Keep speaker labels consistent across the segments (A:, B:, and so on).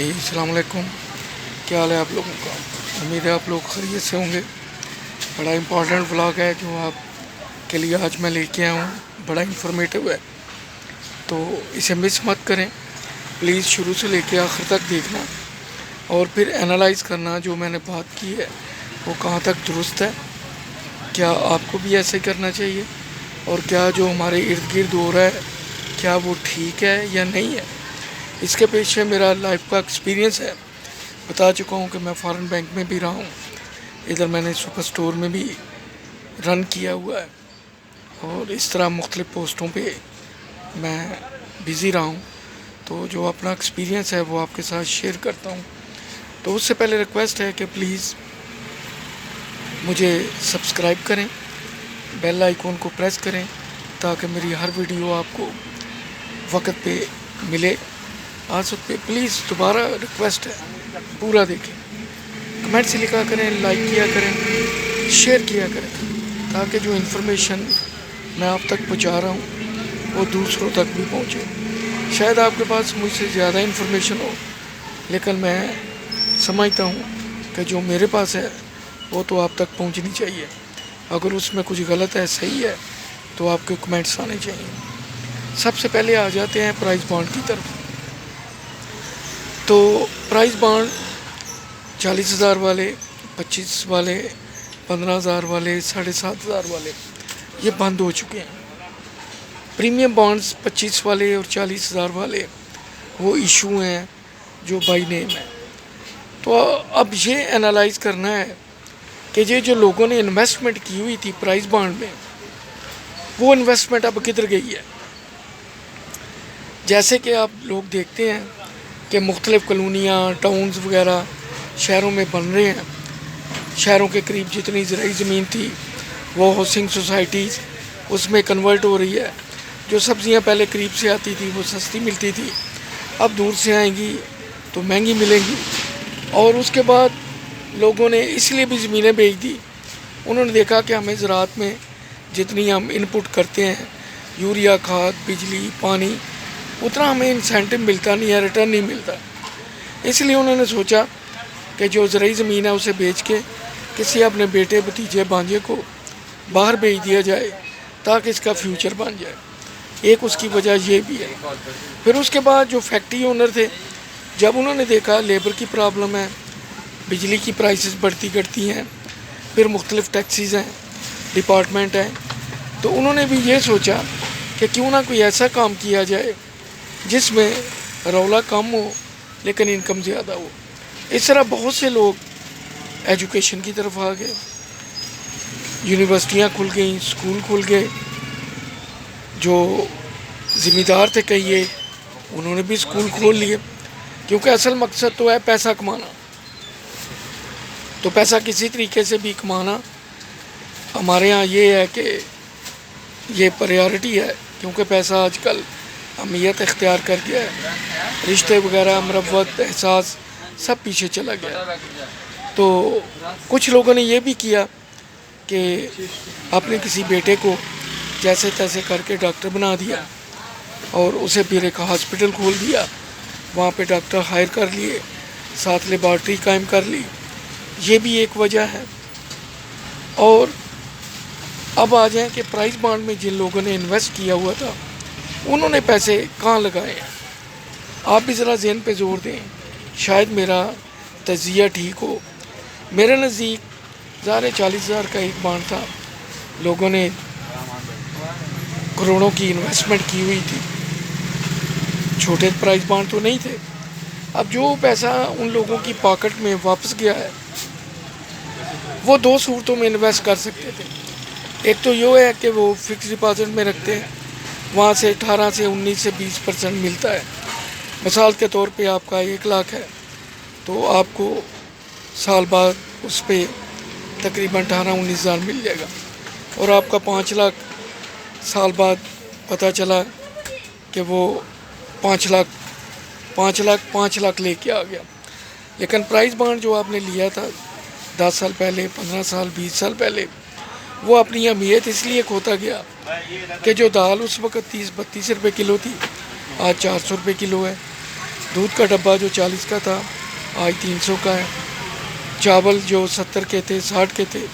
A: السلام علیکم، کیا حال ہے آپ لوگوں کا؟ امید ہے آپ لوگ خیریت سے ہوں گے۔ بڑا امپورٹنٹ ولاگ ہے جو آپ کے لیے آج میں لے کے آیا ہوں، بڑا انفارمیٹیو ہے، تو اسے مس مت کریں پلیز، شروع سے لے کے آخر تک دیکھنا اور پھر انالائز کرنا جو میں نے بات کی ہے وہ کہاں تک درست ہے، کیا آپ کو بھی ایسے کرنا چاہیے، اور کیا جو ہمارے ارد گرد ہو رہا ہے کیا وہ ٹھیک ہے یا نہیں ہے۔ اس کے پیچھے میرا لائف کا ایکسپیرینس ہے، بتا چکا ہوں کہ میں فارن بینک میں بھی رہا ہوں، ادھر میں نے سپر سٹور میں بھی رن کیا ہوا ہے، اور اس طرح مختلف پوسٹوں پہ میں بزی رہا ہوں، تو جو اپنا ایکسپیرینس ہے وہ آپ کے ساتھ شیئر کرتا ہوں۔ تو اس سے پہلے ریکویسٹ ہے کہ پلیز مجھے سبسکرائب کریں، بیل آئیکن کو پریس کریں تاکہ میری ہر ویڈیو آپ کو وقت پہ ملے، آج وقت پہ۔ پلیز دوبارہ ریکویسٹ ہے پورا دیکھیں، کمنٹ سے لکھا کریں، لائک کیا کریں، شیئر کیا کریں، تاکہ جو انفارمیشن میں آپ تک پہنچا رہا ہوں وہ دوسروں تک بھی پہنچے۔ شاید آپ کے پاس مجھ سے زیادہ انفارمیشن ہو، لیکن میں سمجھتا ہوں کہ جو میرے پاس ہے وہ تو آپ تک پہنچنی چاہیے، اگر اس میں کچھ غلط ہے صحیح ہے تو آپ کے کمنٹس آنے چاہیے۔ سب سے پہلے آ جاتے ہیں پرائز بانڈ کی طرف۔ تو پرائز بانڈ 40,000 والے، 25 والے، 15,000 والے، 7,500 والے یہ بند ہو چکے ہیں۔ پریمیم بانڈز 25 والے اور 40,000 والے وہ ایشو ہیں جو بائی نیم ہیں۔ تو اب یہ انالائز کرنا ہے کہ یہ جو لوگوں نے انویسٹمنٹ کی ہوئی تھی پرائز بانڈ میں، وہ انویسٹمنٹ اب کدھر گئی ہے۔ جیسے کہ آپ لوگ دیکھتے ہیں کہ مختلف کالونیاں، ٹاؤنز وغیرہ شہروں میں بن رہے ہیں، شہروں کے قریب جتنی زرعی زمین تھی وہ ہاؤسنگ سوسائٹیز اس میں کنورٹ ہو رہی ہے۔ جو سبزیاں پہلے قریب سے آتی تھی وہ سستی ملتی تھی، اب دور سے آئیں گی تو مہنگی ملیں گی۔ اور اس کے بعد لوگوں نے اس لیے بھی زمینیں بیچ دی، انہوں نے دیکھا کہ ہمیں زراعت میں جتنی ہم ان پٹ کرتے ہیں، یوریا، کھاد، بجلی، پانی، اتنا ہمیں انسینٹو ملتا نہیں ہے، ریٹرن نہیں ملتا۔ اس لیے انہوں نے سوچا کہ جو زرعی زمین ہے اسے بیچ کے کسی اپنے بیٹے، بھتیجے، بھانجے کو باہر بھیج دیا جائے تاکہ اس کا فیوچر بن جائے۔ ایک اس کی وجہ یہ بھی ہے۔ پھر اس کے بعد جو فیکٹری اونر تھے، جب انہوں نے دیکھا لیبر کی پرابلم ہے، بجلی کی پرائسز بڑھتی گھٹتی ہیں، پھر مختلف ٹیکسیز ہیں، ڈپارٹمنٹ ہیں، تو انہوں نے بھی یہ سوچا کہ کیوں نہ کوئی ایسا کام کیا جائے جس میں رولا کم ہو لیکن انکم زیادہ ہو۔ اس طرح بہت سے لوگ ایجوکیشن کی طرف آ گئے، یونیورسٹیاں کھل گئیں، اسکول کھل گئے، جو ذمہ دار تھے کہیے انہوں نے بھی اسکول کھول لیے، کیونکہ اصل مقصد تو ہے پیسہ کمانا، تو پیسہ کسی طریقے سے بھی کمانا ہمارے ہاں یہ ہے کہ یہ پریارٹی ہے، کیونکہ پیسہ آج کل اہمیت اختیار کر گیا ہے، رشتے وغیرہ، مروت، احساس سب پیچھے چلا گیا۔ تو کچھ لوگوں نے یہ بھی کیا کہ اپنے کسی بیٹے کو جیسے تیسے کر کے ڈاکٹر بنا دیا اور اسے پھر ایک ہاسپٹل کھول دیا، وہاں پہ ڈاکٹر ہائر کر لیے، ساتھ لیبارٹری قائم کر لی، یہ بھی ایک وجہ ہے۔ اور اب آ جائیں کہ پرائز بانڈ میں جن لوگوں نے انویسٹ کیا ہوا تھا انہوں نے پیسے کہاں لگائے ہیں، آپ بھی ذرا ذہن پہ زور دیں، شاید میرا تجزیہ ٹھیک ہو۔ میرے نزدیک 40,000 کا ایک بانڈ تھا، لوگوں نے کروڑوں کی انویسٹمنٹ کی ہوئی تھی، چھوٹے پرائز بانڈ تو نہیں تھے۔ اب جو پیسہ ان لوگوں کی پاکٹ میں واپس گیا ہے وہ دو صورتوں میں انویسٹ کر سکتے تھے۔ ایک تو یہ ہے کہ وہ فکس ڈپازٹ میں رکھتے ہیں، وہاں سے 18 سے 19 سے 20% ملتا ہے۔ مثال کے طور پہ آپ کا 1 لاکھ ہے تو آپ کو سال بعد اس پہ تقریباً 18-19 ہزار مل جائے گا، اور آپ کا 5 لاکھ سال بعد پتہ چلا کہ وہ 5 لاکھ لے کے آ گیا۔ لیکن پرائز بانڈ جو آپ نے لیا تھا 10 سال پہلے، 15 سال، 20 سال پہلے، وہ اپنی اہمیت اس لیے کھوتا گیا کہ جو دال اس وقت 30-32 روپے کلو تھی آج 400 روپے کلو ہے، دودھ کا ڈبہ جو 40 کا تھا آج 300 کا ہے. چاول جو 70 کے تھے 60 کے تھے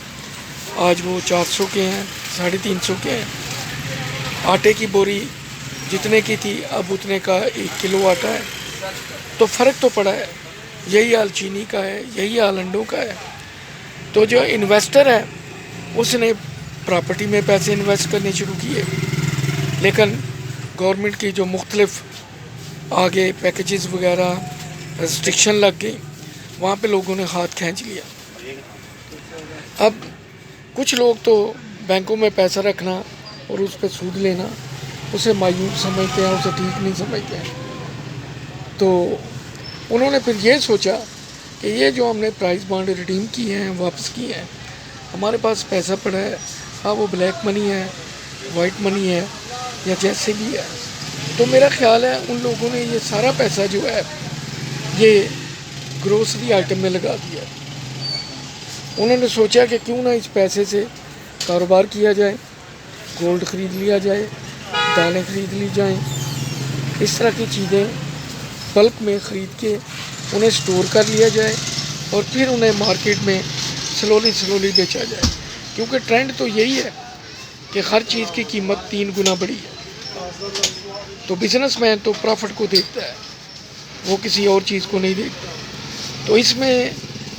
A: آج وہ 400 کے ہیں 350 کے ہیں. آٹے کی بوری جتنے کی تھی اب اتنے کا 1 کلو آٹا ہے. تو فرق تو پڑا ہے. یہی حال چینی کا ہے, یہی حال انڈوں کا ہے. تو جو انویسٹر ہے اس نے پراپرٹی میں پیسے انویسٹ کرنے شروع کیے, لیکن گورنمنٹ کی جو مختلف آگے پیکیجز وغیرہ ریسٹرکشن لگ گئی, وہاں پہ لوگوں نے ہاتھ کھینچ لیا. اب کچھ لوگ تو بینکوں میں پیسہ رکھنا اور اس پہ سود لینا اسے مایوب سمجھتے ہیں, اسے ٹھیک نہیں سمجھتے ہیں. تو انہوں نے پھر یہ سوچا کہ یہ جو ہم نے پرائز بانڈ ریڈیم کیے ہیں واپس کیے ہیں, ہمارے پاس پیسہ پڑا ہے, ہاں وہ بلیک منی ہے, وائٹ منی ہے, یا جیسے بھی ہے. تو میرا خیال ہے ان لوگوں نے یہ سارا پیسہ جو ہے یہ گروسری آئٹم میں لگا دیا. انہوں نے سوچا کہ کیوں نہ اس پیسے سے کاروبار کیا جائے, گولڈ خرید لیا جائے, دالیں خرید لی جائیں, اس طرح کی چیزیں بلک میں خرید کے انہیں سٹور کر لیا جائے اور پھر انہیں مارکیٹ میں سلولی بیچا جائے. کیونکہ ٹرینڈ تو یہی ہے کہ ہر چیز کی قیمت 3 گنا بڑھی ہے. تو بزنس مین تو پرافٹ کو دیکھتا ہے, وہ کسی اور چیز کو نہیں دیکھتا. تو اس میں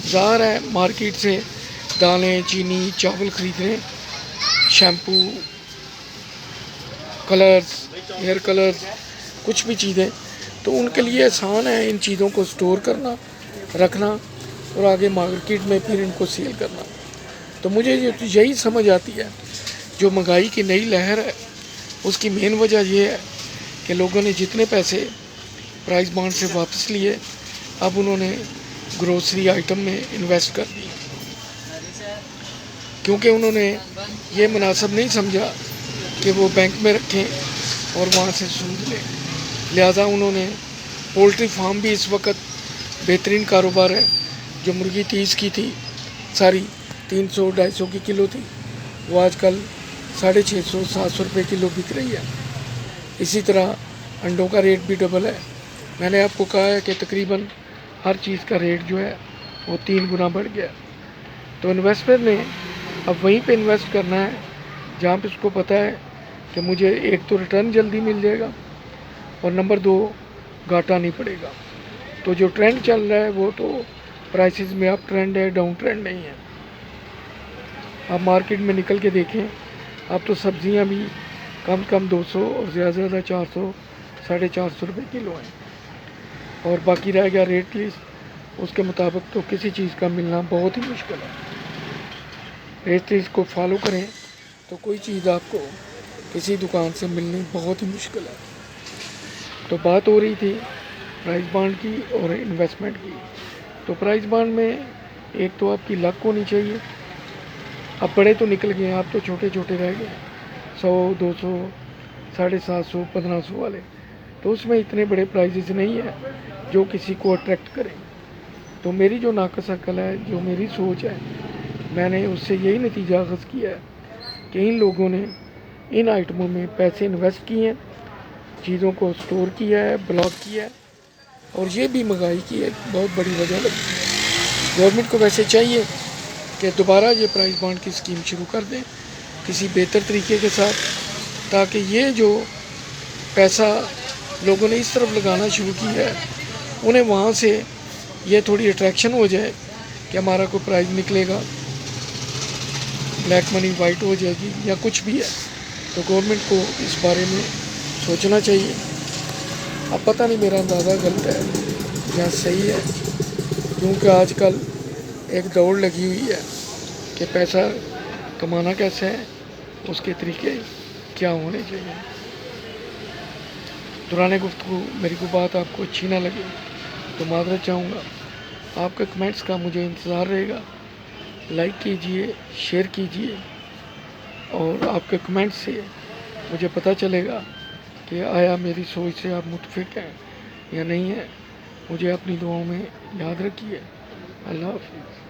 A: ظاہر ہے مارکیٹ سے دالیں, چینی, چاول خریدنے, شیمپو, کلرز, ہیئر کلرز, کچھ بھی چیزیں, تو ان کے لیے آسان ہے ان چیزوں کو سٹور کرنا, رکھنا اور آگے مارکیٹ میں پھر ان کو سیل کرنا. تو مجھے یہی سمجھ آتی ہے جو مہنگائی کی نئی لہر ہے اس کی مین وجہ یہ ہے کہ لوگوں نے جتنے پیسے پرائز بانڈ سے واپس لیے اب انہوں نے گروسری آئٹم میں انویسٹ کر دی, کیونکہ انہوں نے یہ مناسب نہیں سمجھا کہ وہ بینک میں رکھیں اور وہاں سے سود لیں. لہٰذا انہوں نے پولٹری فارم بھی اس وقت بہترین کاروبار ہے. جو مرغی 30 کی تھی ساری 300-250 کی کلو تھی, وہ آج کل 650-700 روپے کلو بک رہی ہے. اسی طرح انڈوں کا ریٹ بھی ڈبل ہے. میں نے آپ کو کہا ہے کہ تقریباً ہر چیز کا ریٹ جو ہے وہ 3 گنا بڑھ گیا. تو انویسٹر نے اب وہیں پہ انویسٹ کرنا ہے جہاں پہ اس کو پتہ ہے کہ مجھے ایک تو ریٹرن جلدی مل جائے گا اور نمبر 2 گھاٹا نہیں پڑے گا. تو جو ٹرینڈ چل رہا ہے وہ تو پرائسز میں اپ ٹرینڈ ہے, ڈاؤن ٹرینڈ نہیں ہے. آپ مارکیٹ میں نکل کے دیکھیں, اب تو سبزیاں بھی کم 200 اور زیادہ 400-450 روپے کلو ہیں. اور باقی رہ گیا ریٹ لسٹ, اس کے مطابق تو کسی چیز کا ملنا بہت ہی مشکل ہے. ریٹ لسٹ کو فالو کریں تو کوئی چیز آپ کو کسی دکان سے ملنی بہت ہی مشکل ہے. تو بات ہو رہی تھی پرائز بانڈ کی اور انویسٹمنٹ کی. تو پرائز بانڈ میں ایک تو آپ کی لک ہونی چاہیے. اب بڑے تو نکل گئے ہیں, آپ تو چھوٹے رہ گئے, 100-200, 750, 1500 والے. تو اس میں اتنے بڑے پرائزز نہیں ہیں جو کسی کو اٹریکٹ کریں. تو میری جو ناقص عقل ہے, جو میری سوچ ہے, میں نے اس سے یہی نتیجہ اخذ کیا ہے کہ ان لوگوں نے ان آئٹموں میں پیسے انویسٹ کیے ہیں, چیزوں کو سٹور کیا ہے, بلاک کیا ہے, اور یہ بھی مہنگائی کی ایک بہت بڑی وجہ لگتی ہے. گورنمنٹ کو ویسے چاہیے کہ دوبارہ یہ پرائز بانڈ کی اسکیم شروع کر دیں کسی بہتر طریقے کے ساتھ, تاکہ یہ جو پیسہ لوگوں نے اس طرف لگانا شروع کیا ہے انہیں وہاں سے یہ تھوڑی اٹریکشن ہو جائے کہ ہمارا کوئی پرائز نکلے گا, بلیک منی وائٹ ہو جائے گی یا کچھ بھی ہے. تو گورنمنٹ کو اس بارے میں سوچنا چاہیے. اب پتہ نہیں میرا اندازہ غلط ہے یا صحیح ہے, کیونکہ آج کل ایک دوڑ لگی ہوئی ہے کہ پیسہ کمانا کیسے ہے, اس کے طریقے کیا ہونے چاہیے. دوران گفتگو میری کو بات آپ کو اچھی نہ لگے تو معذرت چاہوں گا. آپ کے کمنٹس کا مجھے انتظار رہے گا. لائک کیجئے, شیئر کیجئے, اور آپ کے کمنٹس سے مجھے پتہ چلے گا کہ آیا میری سوچ سے آپ متفق ہیں یا نہیں ہیں. مجھے اپنی دعاؤں میں یاد رکھیے. اللہ حافظ.